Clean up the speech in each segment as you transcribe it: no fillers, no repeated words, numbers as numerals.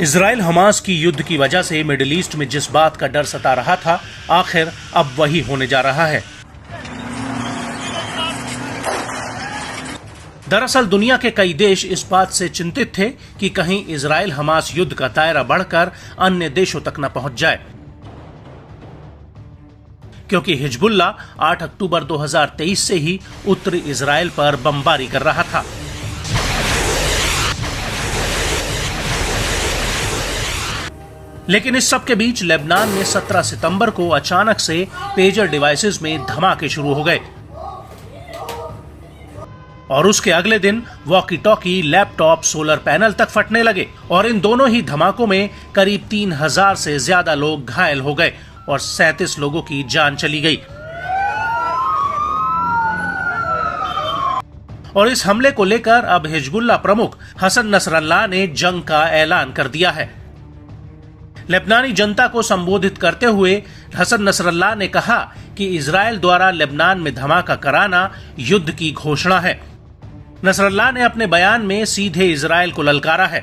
Israel Hamas की युद्ध की वजह से मिडिल ईस्ट में जिस बात का डर सता रहा था, आखिर अब वही होने जा रहा है। दरअसल दुनिया के कई देश इस बात से चिंतित थे कि कहीं इजराइल हमास युद्ध का दायरा बढ़कर अन्य देशों तक न पहुंच जाए, क्योंकि हिजबुल्ला 8 अक्टूबर 2023 से ही उत्तरी इजराइल पर बमबारी कर रहा था। लेकिन इस सब के बीच लेबनान में 17 सितंबर को अचानक से पेजर डिवाइसेस में धमाके शुरू हो गए और उसके अगले दिन walkie talkie, laptop, solar panel तक फटने लगे और इन दोनों ही धमाकों में करीब 3000 से ज्यादा लोग घायल हो गए और 37 लोगों की जान चली गई। और इस हमले को लेकर अब हिजबुल्ला प्रमुख हसन नसरल्लाह ने जंग का ऐलान कर दिया है। लेबनानी जनता को संबोधित करते हुए हसन नसरल्लाह ने कहा कि इजराइल द्वारा लेबनान में धमाका कराना युद्ध की घोषणा है। नसरल्लाह ने अपने बयान में सीधे इजराइल को ललकारा है।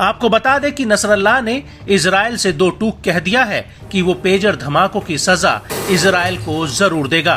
आपको बता दें कि नसरल्लाह ने इजराइल से दो टूक कह दिया है कि वो पेजर धमाकों की सजा इजराइल को जरूर देगा।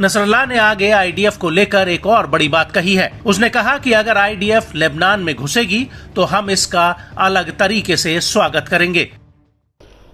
नसरल्लाह ने आगे आईडीएफ को लेकर एक और बड़ी बात कही है। उसने कहा कि अगर आईडीएफ लेबनान में घुसेगी तो हम इसका अलग तरीके से स्वागत करेंगे।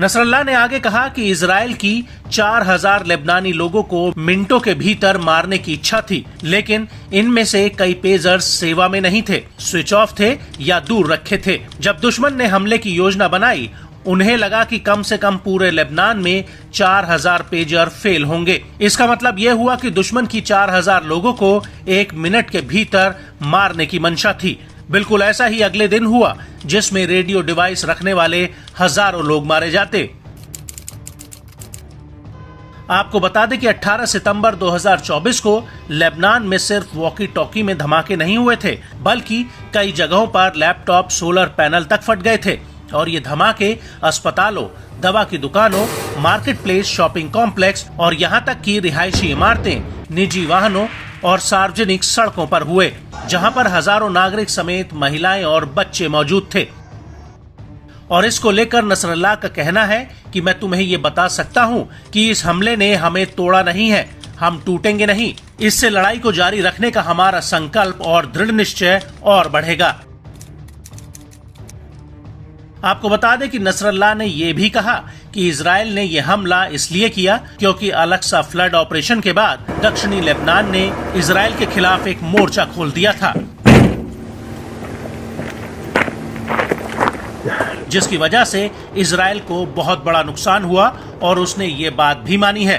नसरल्लाह ने आगे कहा कि इजराइल की 4000 लेबनानी लोगों को मिनटों के भीतर मारने की इच्छा थी, लेकिन इनमें से कई पेजर्स सेवा में नहीं थे, स्विच ऑफ थे या दूर रखे थे। जब दुश्मन ने हमले की योजना बनाई, उन्हें लगा कि कम से कम पूरे लेबनान में 4000 पेजर फेल होंगे। इसका मतलब यह हुआ कि दुश्मन की 4000 लोगों को 1 मिनट के भीतर मारने की मंशा थी। बिल्कुल ऐसा ही अगले दिन हुआ, जिसमें रेडियो डिवाइस रखने वाले हजारों लोग मारे जाते। आपको बता दें कि 18 सितंबर 2024 को लेबनान में सिर्फ वॉकी टॉकी में धमाके नहीं हुए थे, बल्कि कई जगहों पर लैपटॉप, सोलर पैनल तक फट गए थे और ये धमाके अस्पतालों, दवा की दुकानों, मार्केट प्लेस, शॉपिंग कॉम्प्लेक्स और यहाँ तक कि रिहायशी इमारतें, निजी वाहनों और सार्वजनिक सड़कों पर हुए, जहां पर हजारों नागरिक समेत महिलाएं और बच्चे मौजूद थे। और इसको लेकर नसरल्लाह का कहना है कि मैं तुम्हें ये बता सकता हूं कि इस हमले ने हमें तोड़ा नहीं है, हम टूटेंगे नहीं। इससे लड़ाई को जारी रखने का हमारा संकल्प और दृढ़ निश्चय और बढ़ेगा। आपको बता दें कि नसरल्लाह ने यह भी कहा कि इजराइल ने यह हमला इसलिए किया क्योंकि अल-अक्सा फ्लड ऑपरेशन के बाद दक्षिणी लेबनान ने इजराइल के खिलाफ एक मोर्चा खोल दिया था, जिसकी वजह से इजराइल को बहुत बड़ा नुकसान हुआ और उसने ये बात भी मानी है।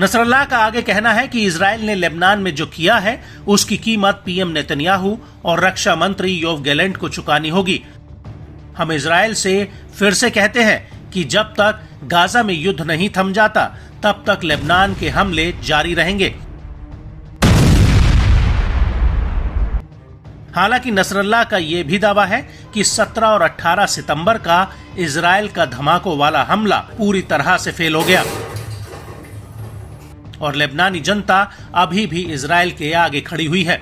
नसरल्लाह का आगे कहना है कि इजराइल ने लेबनान में जो किया है उसकी कीमत पीएम नेतन्याहू और रक्षा मंत्री योव गैलेंट को चुकानी होगी। हम इजराइल से फिर से कहते हैं कि जब तक गाजा में युद्ध नहीं थम जाता तब तक लेबनान के हमले जारी रहेंगे। हालांकि नसरल्लाह का यह भी दावा है कि 17 और 18 सितंबर का इजराइल का धमाकों वाला हमला पूरी तरह से फेल हो गया और लेबनानी जनता अभी भी इजराइल के आगे खड़ी हुई है।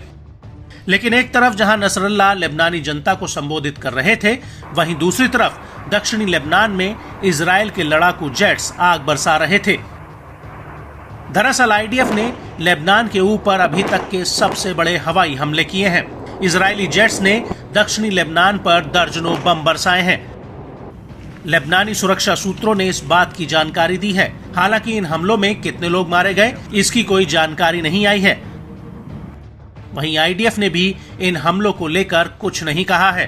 लेकिन एक तरफ जहां नसरल्लाह लेबनानी जनता को संबोधित कर रहे थे, वहीं दूसरी तरफ दक्षिणी लेबनान में इजराइल के लड़ाकू जेट्स आग बरसा रहे थे। दरअसल आईडीएफ ने लेबनान के ऊपर अभी तक के सबसे बड़े हवाई हमले किए हैं। इजरायली जेट्स ने दक्षिणी लेबनान पर दर्जनों बम बरसाए हैं। लेबनानी सुरक्षा सूत्रों ने इस बात की जानकारी दी है। हालांकि इन हमलों में कितने लोग मारे गए इसकी कोई जानकारी नहीं आई है। वहीं आईडीएफ ने भी इन हमलों को लेकर कुछ नहीं कहा है।